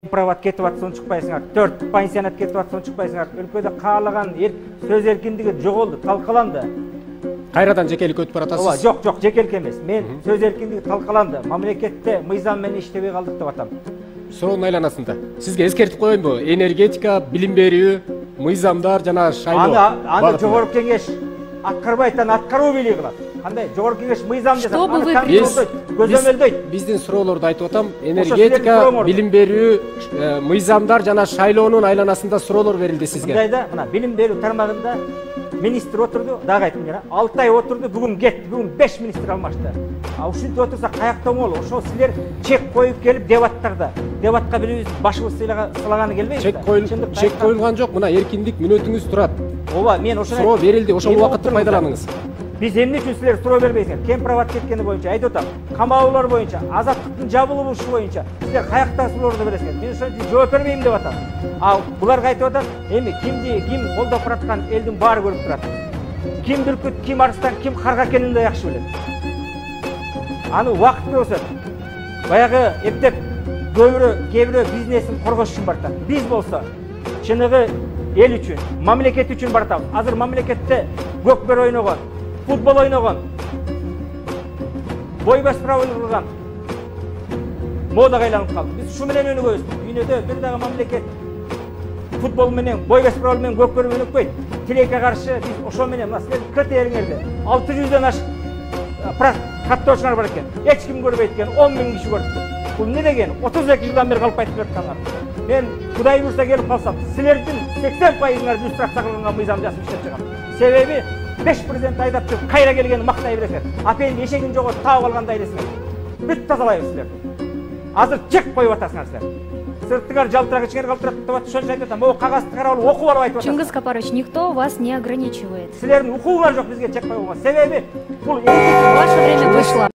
Прават кетіп атсын шықпайсыңар, 4 пансионат кетіп атсын шықпайсыңар. Өлкөдө каалаган сөз эркиндиги жоголду, талкаланды. Кайрадан жекелик өтүп баратасыз? Жок, жекелик эмес. Мен сөз эркиндиги талкаланды. Мамлекетте мыйзам менен иштебей калдык деп атам. Суроонун айланасында. Сизге эскертип коеюнбу? Энергетика, билим берүү, мыйзамдар жана шайлоо. Аны жогорку кеңеш аткарбайдан аткаруу бийлиги кылат. Кандай жогорку кеңеш мыйзам десе, көзөмөлдөйт. Биздин суроолорду айтып атам. Энергетика, билим берүү, мыйзамдар жана шайлоонун айланасында суроолор берилди сизге. Мындай да, мына билим берүү тармагында министр отурду, дагы айттым жана, 6 ай отурду, бүгүн кетти, бүгүн 5 министр алмашты. Ушинтип отурса каякта оңол, ошо силер чек коюп келип дебаттарда, дебатка билибиз башыбыз сылаганы келбейби? Чек коюлган жок, мына эркиндик мүнөтүңүз турат. Ооба, мен ошону суроо берилди, ошол убакытты пайдаланыңыз. Биз эмне үчүн силер суроо бербейсиңер? Кем прават кеткени боюнча айтып атам. Камаулар боюнча, азаттыктын жабылышы боюнча силер каякта суроолорду бересиңер? Мен ошону жооп бербейм деп атам. Буларга айтып атат, эми ким колдоп бараткан элдин баары көрүп турат. Ким бүркүт, ким арыстан, ким карга экенин да жакшы билет. Аны убакыт көрсөт. Баягы эптеп кээ бирөө бизнесин коргош үчүн баратат. Биз болсо чыныгы эл үчүн, мамлекет үчүн баратабыз. Азыр мамлекетте көкбөр ойногон, футбол ойногон, бойбас правил кылган модага айланып калды. Биз ушу менен өнүгөбүз. Дүйнөдө бир дагы мамлекет футбол менен, бойбас правил менен көкбөр менен өнүкпөйт. Тилекке каршы биз ошо менен, мына силердин критериңерде 600дөн ашык каттоочулар бар экен. Эч ким көрбөйт экен, 10.000 киши көрдү. Бул эмне деген? 32 жылдан бери калып кайтып жаткандар. Мен Кудай буйрса келип калсам, силердин 80%ыңар иллюстрация кылган мыйзам жазып иштеп чыгам. Себеби 5% айдап чыгып кайра келгени мактай бересиңер. Апенди эшегин жоготуп таап алгандай элесиңер. Бүт тазалайбыз силерди. Азыр чек коюп атасыңар силер. Сыртыңар жалтырак, ичиңер калтырап деп атып, ошончо айтып атам. Могу кагазды карап алып окуп алып айтып атам. Чингиз Капарович, никто вас не ограничивает. Силердин укугуңар жок бизге чек коюуга. Себеби бул ваше время вышло.